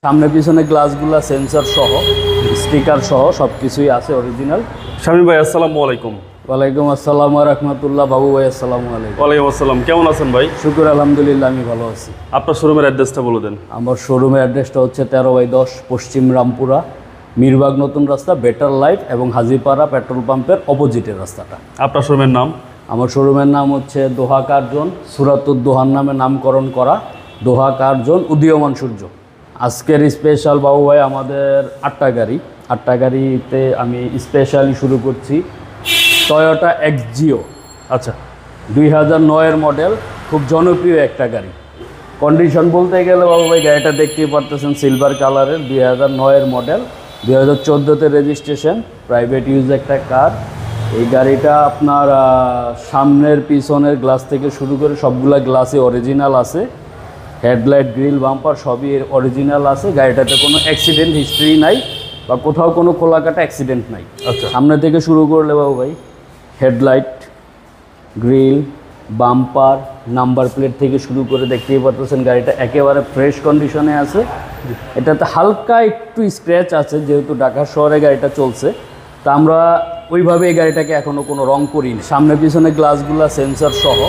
সামনে পিছনে গ্লাসগুলা সেন্সর সহ স্টিকার সহ সব কিছুই আছে অরিজিনাল। শামীম ভাই আসসালামু আলাইকুম। ওয়ালাইকুম আসসালাম ওয়া রাহমাতুল্লাহ। বাবু ভাই আসসালামু আলাইকুম। ওয়ালাইকুম আসসালাম, কেমন আছেন ভাই? শুকুর আলহামদুলিল্লাহ, আমি ভালো আছি। আপনার শোরুমের অ্যাড্রেসটা বলে দেন। আমার শোরুমের অ্যাড্রেসটা হচ্ছে 13/10 পশ্চিম রামপুরা, মিরবাগ নতুন রাস্তা, বেটার লাইফ এবং হাজিপাড়া পেট্রোল পাম্পের অপোজিটের রাস্তাটা। আপনার শোরুমের নাম? আমার শোরুমের নাম হচ্ছে দোহা কার্জন, সুরাতুদ দোহার নামে নামকরণ করা দোহা কার্জন উদীয়মান সূর্য। আজকের স্পেশাল বাবু ভাই আমাদের 8টা গাড়ি। 8টা গাড়িতে আমি স্পেশালি শুরু করছি টয়োটা এক্সজিও। আচ্ছা, 2009-এর মডেল, খুব জনপ্রিয় একটা গাড়ি। কন্ডিশন বলতে গেলে বাবু ভাই গাড়িটা দেখতেই পারতেছেন সিলভার কালারের, 2009-এর মডেল, 2014-তে রেজিস্ট্রেশন, প্রাইভেট ইউজ একটা কার। এই গাড়িটা আপনার সামনের পিছনের গ্লাস থেকে শুরু করে সবগুলা গ্লাসে অরিজিনাল আছে। হেডলাইট, গ্রিল, বাম্পার সবই অরিজিনাল আছে। গাড়িটাতে কোনো অ্যাক্সিডেন্ট হিস্ট্রি নাই বা কোথাও কোনো খোলাকাটা অ্যাক্সিডেন্ট নাই। আচ্ছা, সামনে থেকে শুরু করলে বাবু ভাই headlight, grill, bumper, number plate থেকে শুরু করে দেখতেই পারতেছেন গাড়িটা একেবারে ফ্রেশ কন্ডিশনে আছে। এটাতে হালকা একটু স্ক্র্যাচ আছে, যেহেতু ঢাকা শহরে গাড়িটা চলছে, তা আমরা ওইভাবে এই গাড়িটাকে এখনও কোনো রং করিনি। সামনে পিছনে গ্লাসগুলা সেন্সর সহ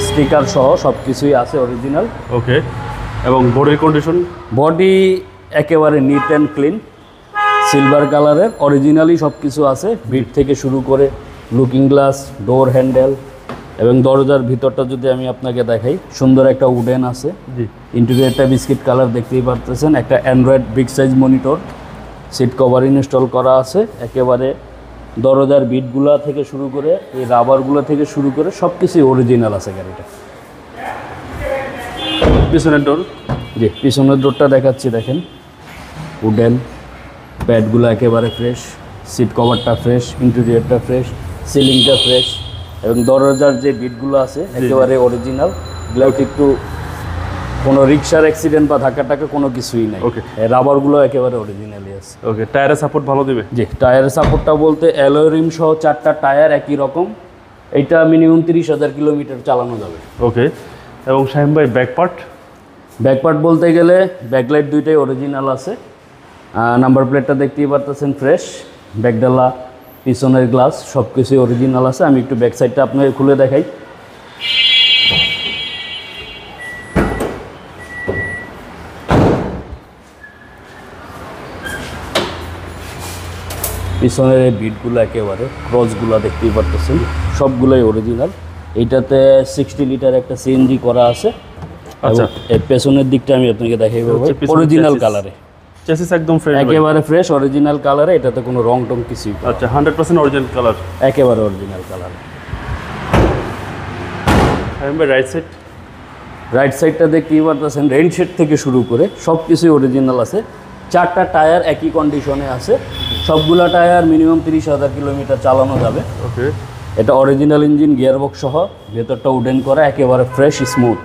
স্টিকার সহ সব কিছুই আছে অরিজিনাল। ওকে। এবং বডির কন্ডিশন? বডি একেবারে নিট অ্যান্ড ক্লিন, সিলভার কালারের, অরিজিনালি সব কিছু আছে। বিট থেকে শুরু করে লুকিং গ্লাস, ডোর হ্যান্ডেল এবং দরজার ভিতরটা যদি আমি আপনাকে দেখাই, সুন্দর একটা উডেন আছে। জি। ইন্টেরিয়রটা বিস্কিট কালার দেখতেই পারতেছেন। একটা android big size monitor, seat cover install করা আছে। একেবারে দরজার বিটগুলা থেকে শুরু করে এই রাবারগুলো থেকে শুরু করে সব কিছুই অরিজিনাল আছে গাড়িটা। পিছনের ডোর? জি, পিছনের ডোরটা দেখাচ্ছি, দেখেন উডেন, প্যাডগুলো একেবারে ফ্রেশ, সিট কভারটা ফ্রেশ, ইন্টেরিয়রটা ফ্রেশ, সিলিংটা ফ্রেশ এবং দরজার যে বিটগুলো আছে একেবারে অরিজিনাল। এগুলোকে একটু কোনো রিক্সার অ্যাক্সিডেন্ট বা ধাক্কা টাক্কা কোনো কিছুই নাই। ওকে। রাবারগুলো একেবারে অরিজিনালি আছে। ওকে। টায়ারের সাপোর্ট ভালো দিবে? জি, টায়ারের সাপোর্টটা বলতে অ্যালয় রিম সহ 4টা টায়ার একই রকম। এইটা মিনিমাম 30,000 কিলোমিটার চালানো যাবে। ওকে। এবং শামীম ভাই ব্যাক পার্ট? ব্যাক পার্ট বলতে গেলে ব্যাকলাইট দুইটাই অরিজিনাল আছে। নাম্বার প্লেটটা দেখতেই পারতেছেন ফ্রেশ, ব্যাকডালা, পিছনের গ্লাস সব কিছুই অরিজিনাল আছে। আমি একটু ব্যাক সাইডটা আপনাকে খুলে দেখাই। পিছনের এই বিটগুলো একেবারে ক্রসগুলো দেখতেই পারতেছেন সবগুলোই অরিজিনাল। এইটাতে 60 লিটার একটা সিএনজি করা আছে। আচ্ছা। এর পেছনের দিকটা আমি আপনাকে দেখাইব অরিজিনাল কালারে, চেসিস একদম ফ্রেশ? একেবারে ফ্রেশ অরিজিনাল কালারে। এটাতে কোনো রং টং কিছুই। আচ্ছা, 100% অরিজিনাল কালার? একেবারে অরিজিনাল কালারে। শামীম ভাই রাইট সাইড? রাইট সাইডটা দেখতেই পারতেছেন রেইন শেড থেকে শুরু করে সব কিছুই অরিজিনাল আছে। 4টা টায়ার একই কন্ডিশনে আছে। সবগুলা টায়ার মিনিমাম 30,000 কিলোমিটার চালানো যাবে। ওকে। এটা অরিজিনাল ইঞ্জিন, গিয়ারবক্স সহ, ভেতরটা উডেন করা, একেবারে ফ্রেশ স্মুথ।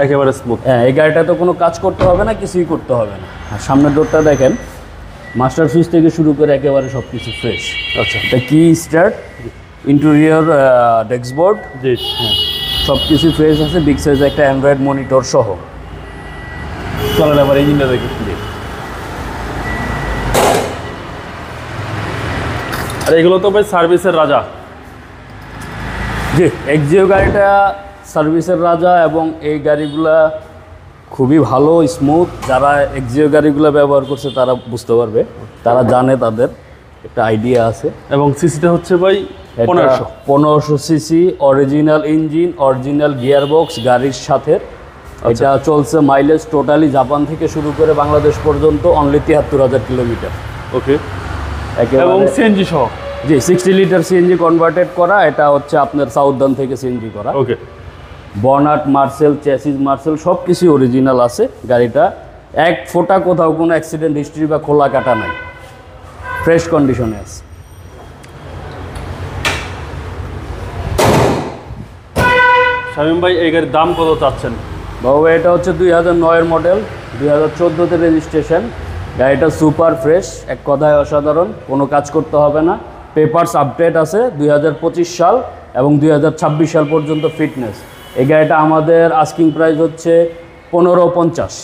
একেবারে স্মুথ? হ্যাঁ, এই গাড়িটাতে কোনো কাজ করতে হবে না, কিছুই করতে হবে না। আর সামনের ডোরটা দেখেন, মাস্টার সুইচ থেকে শুরু করে একেবারে সব কিছু ফ্রেশ। আচ্ছা। এটা কি স্টার্ট, ইন্টেরিয়র ডেস্কবোর্ড, জি। হ্যাঁ সব কিছু ফ্রেশ আছে। বিগ সাইজ একটা অ্যান্ড্রয়েড মনিটর সহ। চলেন আবার ইঞ্জিনটা দেখি। আর এগুলো তো ভাই সার্ভিসের রাজা? জি, এক্সজিও গাড়িটা সার্ভিসের রাজা এবং এই গাড়িগুলা খুবই ভালো, স্মুথ। যারা এক্সজিও গাড়িগুলো ব্যবহার করছে তারা বুঝতে পারবে, তারা জানে, তাদের একটা আইডিয়া আছে। এবং সিসিটা হচ্ছে ভাই 1500 CC, original engine, original gearbox গাড়ির সাথে। এটা চলছে মাইলেজ টোটালি জাপান থেকে শুরু করে বাংলাদেশ পর্যন্ত অনলি 73,000 কিলোমিটার। ওকে। এবং সিএনজি সহ? জি, 60 লিটার সিএনজি কনভার্টেড করা। এটা হচ্ছে আপনার সাউথদান থেকে সিএনজি করা। ওকে। বনাট, মার্সেল, চ্যাসিস মার্সেল সব কিছুই অরিজিনাল আছে। গাড়িটা এক ফোঁটা কোথাও কোনো অ্যাক্সিডেন্ট হিস্ট্রি বা খোলা কাটা নাই, ফ্রেশ কন্ডিশনে আছে। শামীম ভাই এই গাড়ির দাম কত চাচ্ছেন? বাবু এটা হচ্ছে 2009-এর মডেল, 2014-তে রেজিস্ট্রেশন। গাড়িটা সুপার ফ্রেশ, এক কথায় অসাধারণ, কোনো কাজ করতে হবে না। পেপারস আপডেট আছে 2025 সাল এবং 2026 সাল পর্যন্ত ফিটনেস। এই গাড়িটা আমাদের আস্কিং প্রাইস হচ্ছে 1550।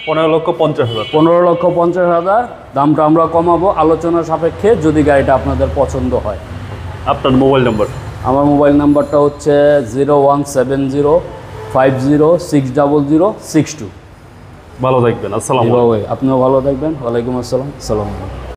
15,50,000। 15,50,000 দামটা আমরা কমাবো আলোচনা সাপেক্ষে যদি গাড়িটা আপনাদের পছন্দ হয়। আপনার মোবাইল নাম্বার? আমার মোবাইল নাম্বারটা হচ্ছে 017050600062। ভালো থাকবেন। আসসালামু আলাইকুম। আপনিও ভালো থাকবেন। ওয়ালাইকুম আসসালাম। আসসালামু আলাইকুম।